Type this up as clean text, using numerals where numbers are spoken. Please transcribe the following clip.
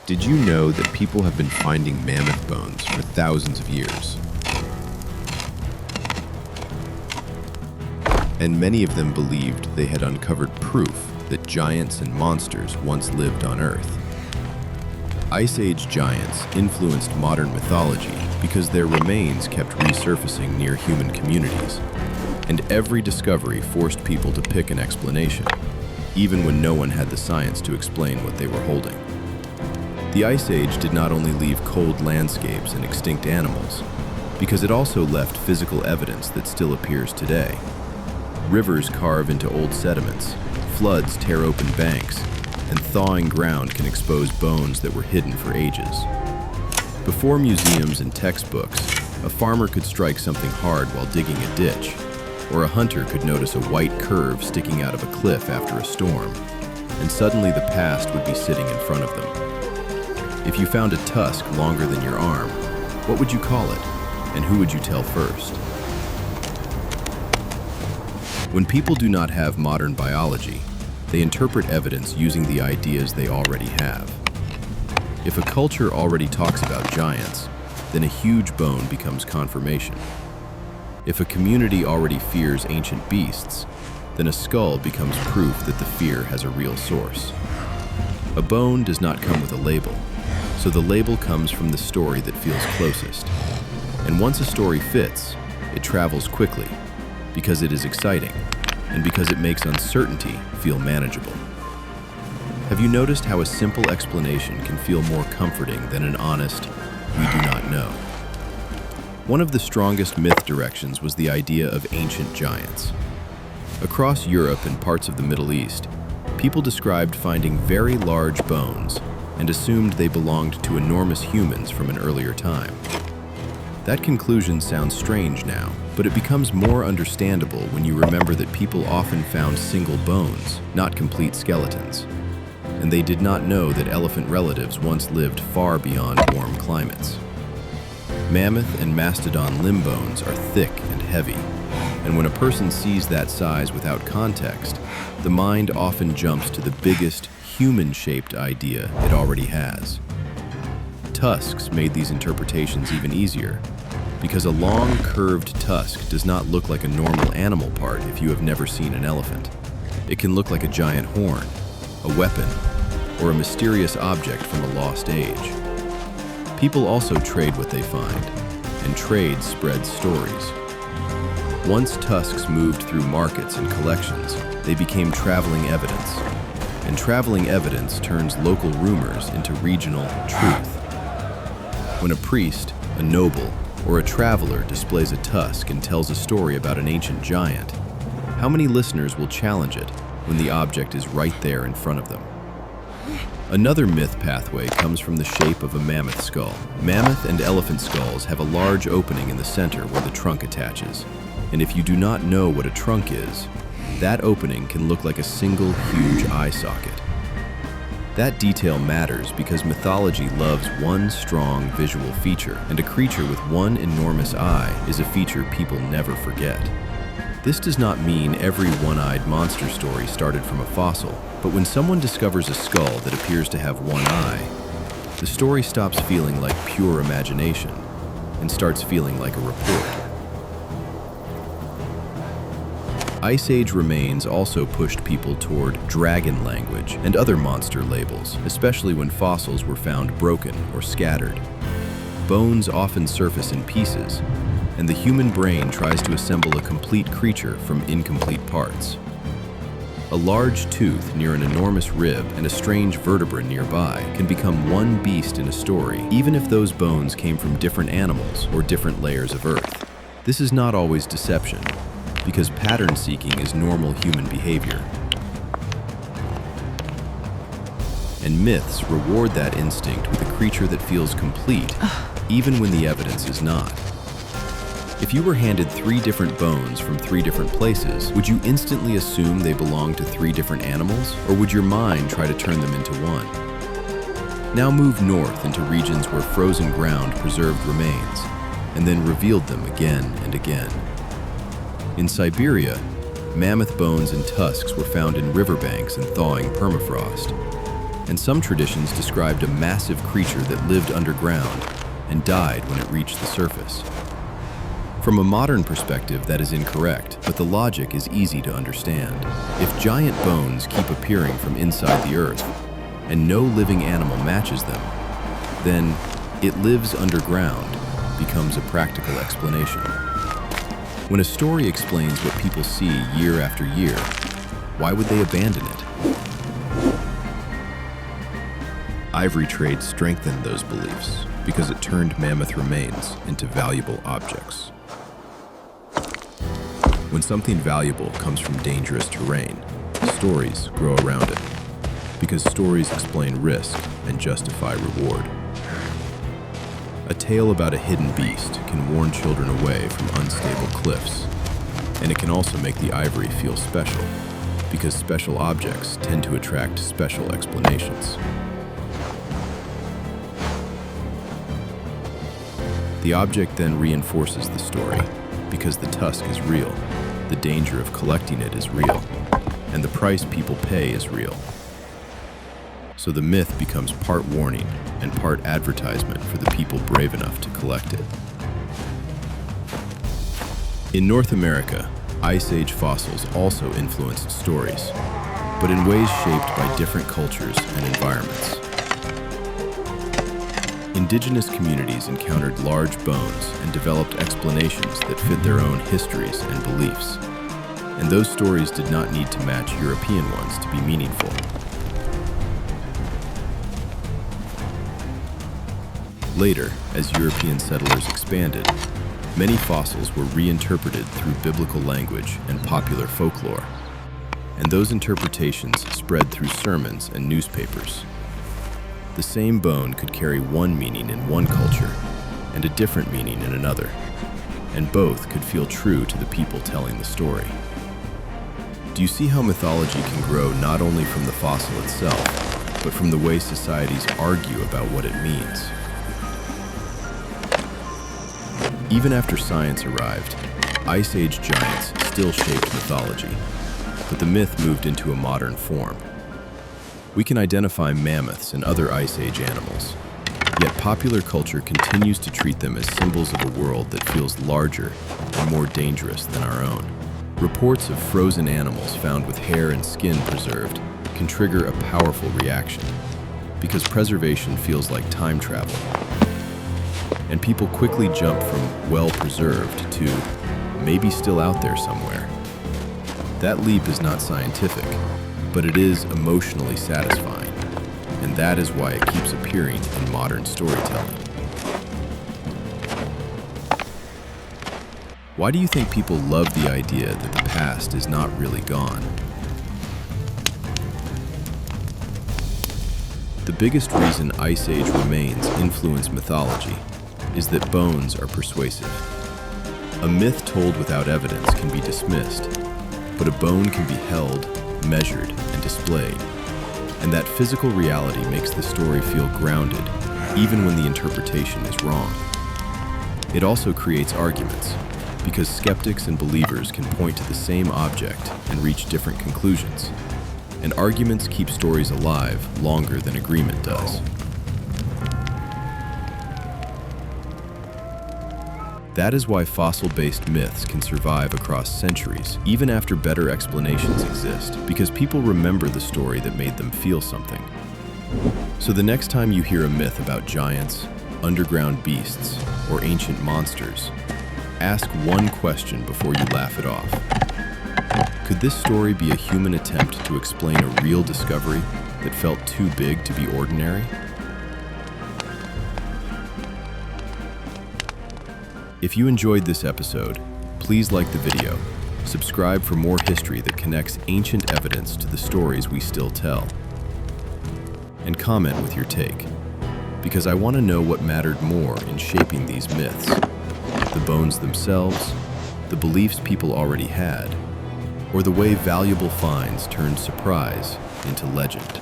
Did you know that people have been finding mammoth bones for thousands of years? And many of them believed they had uncovered proof that giants and monsters once lived on Earth. Ice Age giants influenced modern mythology because their remains kept resurfacing near human communities, and every discovery forced people to pick an explanation, even when no one had the science to explain what they were holding. The Ice Age did not only leave cold landscapes and extinct animals, because it also left physical evidence that still appears today. Rivers carve into old sediments, floods tear open banks, and thawing ground can expose bones that were hidden for ages. Before museums and textbooks, a farmer could strike something hard while digging a ditch, or a hunter could notice a white curve sticking out of a cliff after a storm, and suddenly the past would be sitting in front of them. If you found a tusk longer than your arm, what would you call it, and who would you tell first? When people do not have modern biology, they interpret evidence using the ideas they already have. If a culture already talks about giants, then a huge bone becomes confirmation. If a community already fears ancient beasts, then a skull becomes proof that the fear has a real source. A bone does not come with a label, so the label comes from the story that feels closest. And once a story fits, it travels quickly, because it is exciting, and because it makes uncertainty feel manageable. Have you noticed how a simple explanation can feel more comforting than an honest, "we do not know"? One of the strongest myth directions was the idea of ancient giants. Across Europe and parts of the Middle East, people described finding very large bones and assumed they belonged to enormous humans from an earlier time. That conclusion sounds strange now, but it becomes more understandable when you remember that people often found single bones, not complete skeletons. And they did not know that elephant relatives once lived far beyond warm climates. Mammoth and mastodon limb bones are thick and heavy, and when a person sees that size without context, the mind often jumps to the biggest human-shaped idea it already has. Tusks made these interpretations even easier, because a long, curved tusk does not look like a normal animal part if you have never seen an elephant. It can look like a giant horn, a weapon, or a mysterious object from a lost age. People also trade what they find, and trade spreads stories. Once tusks moved through markets and collections, they became traveling evidence. And traveling evidence turns local rumors into regional truth. When a priest, a noble, or a traveler displays a tusk and tells a story about an ancient giant, how many listeners will challenge it when the object is right there in front of them? Another myth pathway comes from the shape of a mammoth skull. Mammoth and elephant skulls have a large opening in the center where the trunk attaches. And if you do not know what a trunk is, that opening can look like a single huge eye socket. That detail matters because mythology loves one strong visual feature, and a creature with one enormous eye is a feature people never forget. This does not mean every one-eyed monster story started from a fossil, but when someone discovers a skull that appears to have one eye, the story stops feeling like pure imagination and starts feeling like a report. Ice Age remains also pushed people toward dragon language and other monster labels, especially when fossils were found broken or scattered. Bones often surface in pieces, and the human brain tries to assemble a complete creature from incomplete parts. A large tooth near an enormous rib and a strange vertebra nearby can become one beast in a story, even if those bones came from different animals or different layers of Earth. This is not always deception, because pattern seeking is normal human behavior. And myths reward that instinct with a creature that feels complete, even when the evidence is not. If you were handed 3 different bones from 3 different places, would you instantly assume they belong to 3 different animals, or would your mind try to turn them into one? Now move north into regions where frozen ground preserved remains, and then revealed them again and again. In Siberia, mammoth bones and tusks were found in riverbanks and thawing permafrost. And some traditions described a massive creature that lived underground and died when it reached the surface. From a modern perspective, that is incorrect, but the logic is easy to understand. If giant bones keep appearing from inside the earth, and no living animal matches them, then "it lives underground" becomes a practical explanation. When a story explains what people see year after year, why would they abandon it? Ivory trade strengthened those beliefs because it turned mammoth remains into valuable objects. When something valuable comes from dangerous terrain, stories grow around it, because stories explain risk and justify reward. A tale about a hidden beast can warn children away from unstable cliffs, and it can also make the ivory feel special, because special objects tend to attract special explanations. The object then reinforces the story, because the tusk is real, the danger of collecting it is real, and the price people pay is real. So the myth becomes part warning and part advertisement for the people brave enough to collect it. In North America, Ice Age fossils also influenced stories, but in ways shaped by different cultures and environments. Indigenous communities encountered large bones and developed explanations that fit their own histories and beliefs. And those stories did not need to match European ones to be meaningful. Later, as European settlers expanded, many fossils were reinterpreted through biblical language and popular folklore. And those interpretations spread through sermons and newspapers. The same bone could carry one meaning in one culture and a different meaning in another, and both could feel true to the people telling the story. Do you see how mythology can grow not only from the fossil itself, but from the way societies argue about what it means? Even after science arrived, Ice Age giants still shaped mythology, but the myth moved into a modern form. We can identify mammoths and other Ice Age animals, yet popular culture continues to treat them as symbols of a world that feels larger and more dangerous than our own. Reports of frozen animals found with hair and skin preserved can trigger a powerful reaction, because preservation feels like time travel. And people quickly jump from well-preserved to maybe still out there somewhere. That leap is not scientific, but it is emotionally satisfying, and that is why it keeps appearing in modern storytelling. Why do you think people love the idea that the past is not really gone? The biggest reason Ice Age remains influence mythology is that bones are persuasive. A myth told without evidence can be dismissed, but a bone can be held, measured, and displayed. And that physical reality makes the story feel grounded, even when the interpretation is wrong. It also creates arguments, because skeptics and believers can point to the same object and reach different conclusions. And arguments keep stories alive longer than agreement does. That is why fossil-based myths can survive across centuries, even after better explanations exist, because people remember the story that made them feel something. So the next time you hear a myth about giants, underground beasts, or ancient monsters, ask one question before you laugh it off. Could this story be a human attempt to explain a real discovery that felt too big to be ordinary? If you enjoyed this episode, please like the video, subscribe for more history that connects ancient evidence to the stories we still tell, and comment with your take, because I want to know what mattered more in shaping these myths: the bones themselves, the beliefs people already had, or the way valuable finds turned surprise into legend.